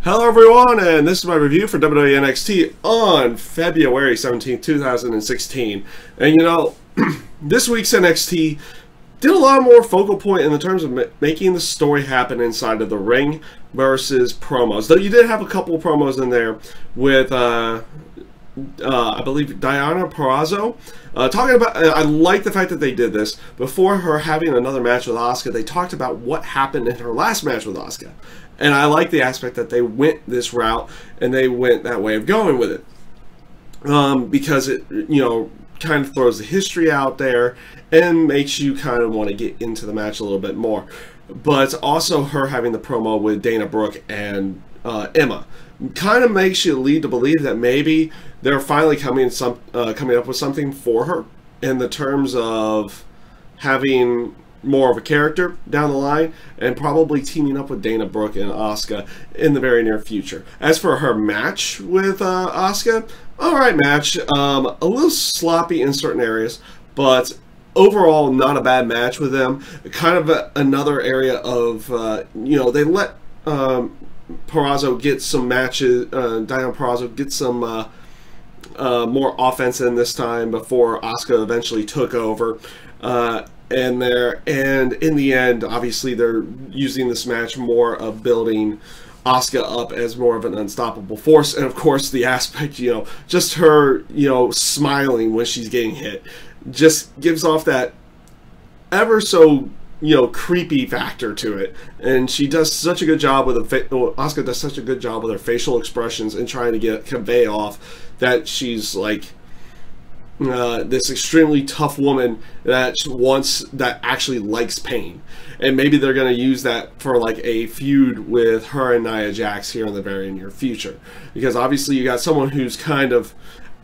Hello everyone, and this is my review for WWE NXT on February 17th, 2016. And you know, this week's NXT did a lot more focal point in the terms of making the story happen inside of the ring versus promos. Though you did have a couple of promos in there with, I believe, Diana Purrazzo. Talking about, I like the fact that they did this. Before her having another match with Asuka, they talked about what happened in her last match with Asuka. And I like the aspect that they went this route and they went that way of going with it. Because it, you know, kind of throws the history out there and makes you kind of want to get into the match a little bit more. But also her having the promo with Dana Brooke and Emma kind of makes you lead to believe that maybe they're finally coming up with something for her in the terms of having more of a character down the line and probably teaming up with Dana Brooke and Asuka in the very near future. As for her match with Asuka, alright match, a little sloppy in certain areas, but overall not a bad match with them. Kind of another area of, you know, they let Purrazzo get some matches, Diana Purrazzo get some more offense in this time before Asuka eventually took over. And in the end, obviously they're using this match more of building Asuka up as more of an unstoppable force, and of course the aspect, you know, just her, you know, smiling when she's getting hit, just gives off that ever so, you know, creepy factor to it. And she does such a good job with Asuka does such a good job with her facial expressions and trying to convey off that she's like this extremely tough woman that actually likes pain. And maybe they're going to use that for like a feud with her and Nia Jax here in the very near future, because obviously you got someone who's kind of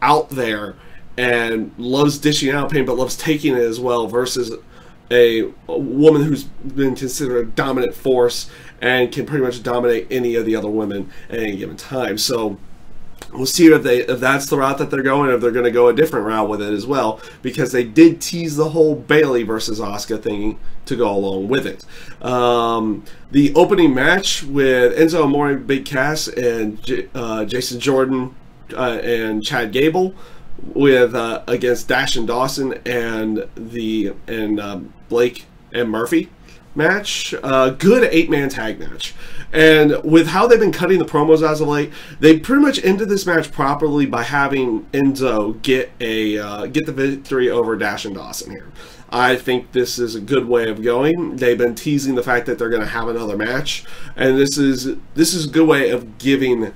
out there and loves dishing out pain but loves taking it as well, versus a woman who's been considered a dominant force and can pretty much dominate any of the other women at any given time. So we'll see if that's the route that they're going, or if they're going to go a different route with it as well, because they did tease the whole Bayley versus Asuka thing to go along with it. The opening match with Enzo Amore, Big Cass, and Jason Jordan and Chad Gable with against Dash and Dawson and Blake and Murphy match. Good 8-man tag match. And with how they've been cutting the promos as of late, they pretty much ended this match properly by having Enzo get the victory over Dash and Dawson here. I think this is a good way of going. They've been teasing the fact that they're going to have another match, and this is a good way of giving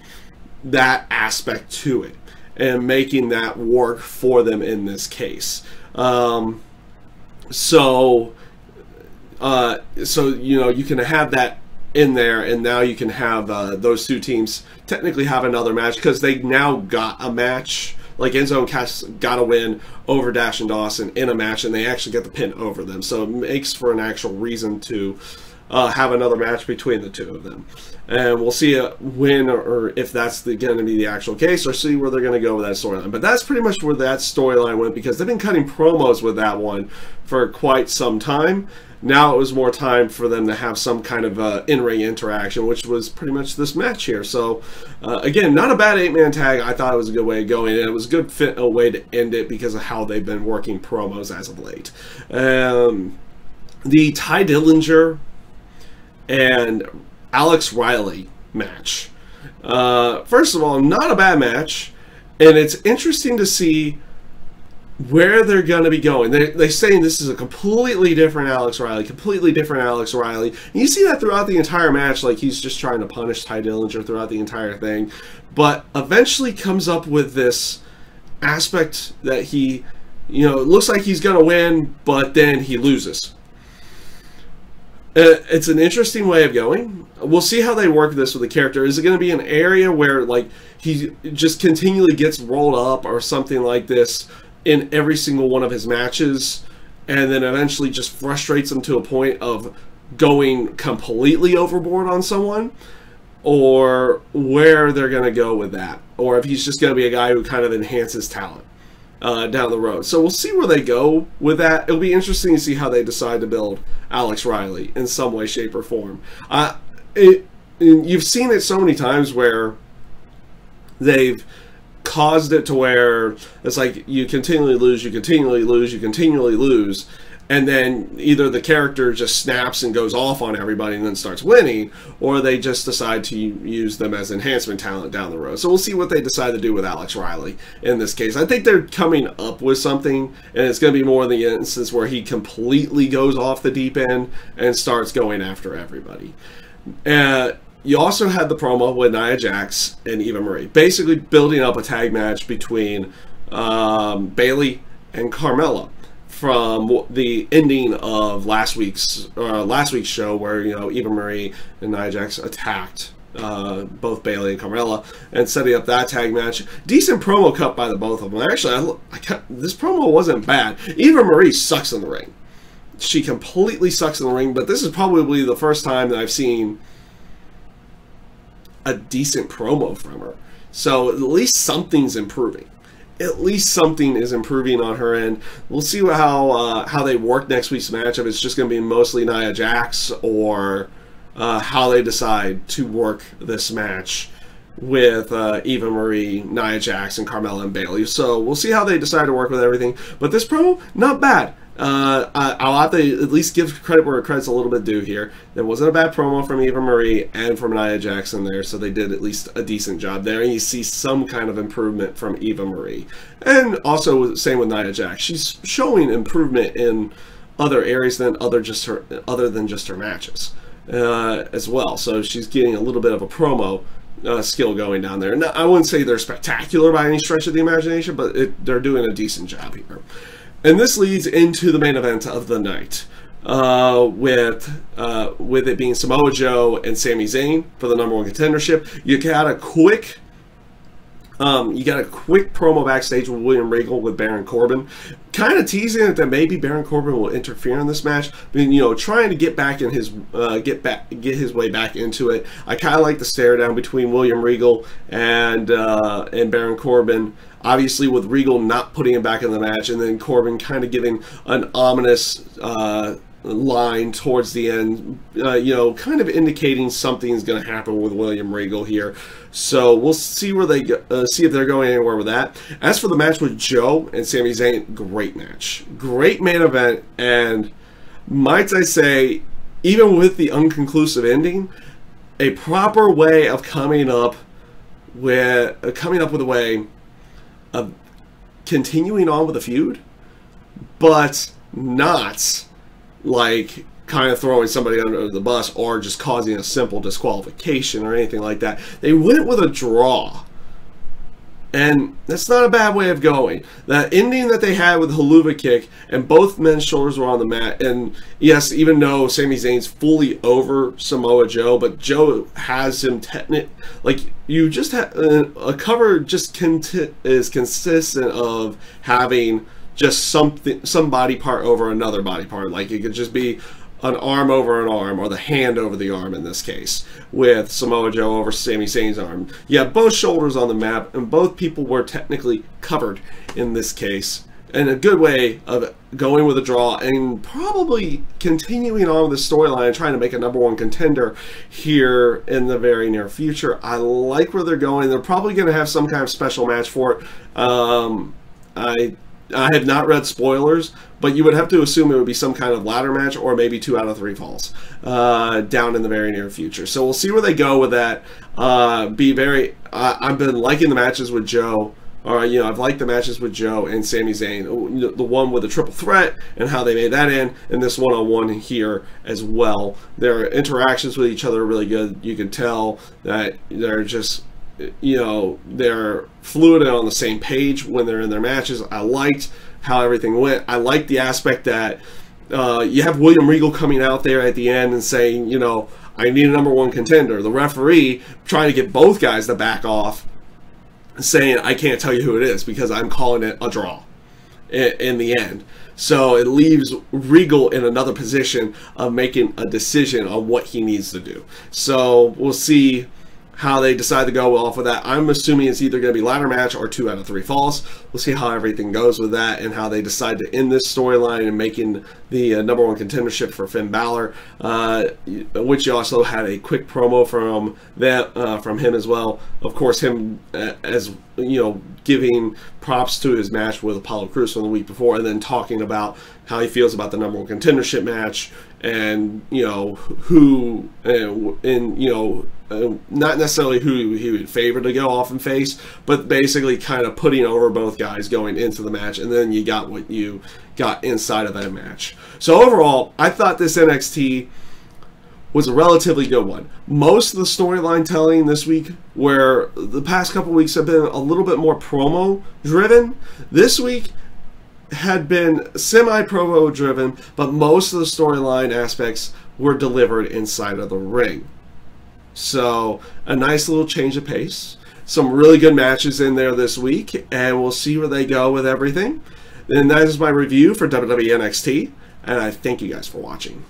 that aspect to it and making that work for them in this case. So you know, you can have that in there, and now you can have those two teams technically have another match, because they now got a match. Like Enzo and Cass got a win over Dash and Dawson in a match, and they actually get the pin over them. So it makes for an actual reason to have another match between the two of them. And we'll see when or if that's going to be the actual case, or see where they're going to go with that storyline. But that's pretty much where that storyline went, because they've been cutting promos with that one for quite some time. Now it was more time for them to have some kind of in-ring interaction, which was pretty much this match here. So, again, not a bad 8-man tag. I thought it was a good way of going, and it was a good way to end it because of how they've been working promos as of late. The Ty Dillinger and Alex Riley match. First of all, not a bad match, and it's interesting to see where they're going to be going. They're saying this is a completely different Alex Riley, And you see that throughout the entire match, like he's just trying to punish Ty Dillinger throughout the entire thing, but eventually comes up with this aspect that he, you know, it looks like he's going to win, but then he loses. It's an interesting way of going. We'll see how they work this with the character. Is it going to be an area where like he just continually gets rolled up or something like this in every single one of his matches, and then eventually just frustrates him to a point of going completely overboard on someone? Or where they're going to go with that, or if he's just going to be a guy who kind of enhances talent down the road. So we'll see where they go with that. It'll be interesting to see how they decide to build Alex Riley in some way, shape, or form. you've seen it so many times where they've caused it to where it's like you continually lose, you continually lose, you continually lose, and then either the character just snaps and goes off on everybody and then starts winning, or they just decide to use them as enhancement talent down the road. So we'll see what they decide to do with Alex Riley in this case. I think they're coming up with something, and it's going to be more in the instance where he completely goes off the deep end and starts going after everybody. You also had the promo with Nia Jax and Eva Marie, basically building up a tag match between Bayley and Carmella from the ending of last week's show, where Eva Marie and Nia Jax attacked both Bayley and Carmella and setting up that tag match. Decent promo cut by the both of them. Actually, this promo wasn't bad. Eva Marie sucks in the ring. She completely sucks in the ring, but this is probably the first time that I've seen a decent promo from her. So at least something's improving. At least something is improving on her end. We'll see how they work next week's match, if it's just going to be mostly Nia Jax, or how they decide to work this match with Eva Marie, Nia Jax, and Carmella and Bayley. So we'll see how they decide to work with everything. But this promo, not bad. I'll have to at least give credit where credit's a little bit due here. There wasn't a bad promo from Eva Marie and from Nia Jax in there, so they did at least a decent job there. And you see some kind of improvement from Eva Marie. And also, same with Nia Jax. She's showing improvement in other areas than other than just her matches as well. So she's getting a little bit of a promo skill going down there. Now, I wouldn't say they're spectacular by any stretch of the imagination, but they're doing a decent job here. And this leads into the main event of the night, with it being Samoa Joe and Sami Zayn for the #1 contendership. You got a quick promo backstage with William Regal with Baron Corbin, kind of teasing it that maybe Baron Corbin will interfere in this match. I mean, trying to get back in his get his way back into it. I kind of like the stare down between William Regal and Baron Corbin. Obviously, with Regal not putting him back in the match, and then Corbin kind of giving an ominous line towards the end, kind of indicating something's going to happen with William Regal here. So we'll see where they see if they're going anywhere with that. As for the match with Joe and Sami Zayn, great match, great main event, and might I say, even with the unconclusive ending, a proper way of coming up with a way of continuing on with the feud, but not like kind of throwing somebody under the bus or just causing a simple disqualification or anything like that. They went with a draw, and that's not a bad way of going. That ending that they had with the Helluva Kick and both men's shoulders were on the mat, and yes, even though Sami Zayn's fully over Samoa Joe, but Joe has him like, you just have a cover just is consistent of having just some body part over another body part. Like, it could just be an arm over an arm, or the hand over the arm in this case, with Samoa Joe over Sami Zayn's arm. Yeah, both shoulders on the map, and both people were technically covered in this case. And a good way of going with a draw and probably continuing on with the storyline, trying to make a #1 contender here in the very near future. I like where they're going. They're probably going to have some kind of special match for it. I have not read spoilers, but you would have to assume it would be some kind of ladder match, or maybe 2 out of 3 falls down in the very near future. So we'll see where they go with that. I've been liking the matches with Joe. I've liked the matches with Joe and Sami Zayn. The one with the triple threat and how they made that in, and this one-on-one here as well. Their interactions with each other are really good. You can tell that they're just, they're fluid and on the same page when they're in their matches. I liked how everything went. I liked the aspect that you have William Regal coming out there at the end and saying, I need a #1 contender. The referee trying to get both guys to back off, saying, I can't tell you who it is because I'm calling it a draw in the end. So it leaves Regal in another position of making a decision on what he needs to do. So we'll see how they decide to go off with that. I'm assuming it's either going to be ladder match or 2 out of 3 falls. We'll see how everything goes with that and how they decide to end this storyline and making the #1 contendership for Finn Balor, which you also had a quick promo from him as well. Of course, him as you know, giving props to his match with Apollo Crews from the week before, and then talking about how he feels about the #1 contendership match, and you know who and you know. Not necessarily who he would favor to go off and face, but basically kind of putting over both guys going into the match, and then you got what you got inside of that match. So overall, I thought this NXT was a relatively good one. Most of the storyline telling this week, where the past couple weeks have been a little bit more promo driven, this week had been semi-promo driven, but most of the storyline aspects were delivered inside of the ring. So a nice little change of pace. Some really good matches in there this week, and we'll see where they go with everything. And that is my review for WWE NXT, and I thank you guys for watching.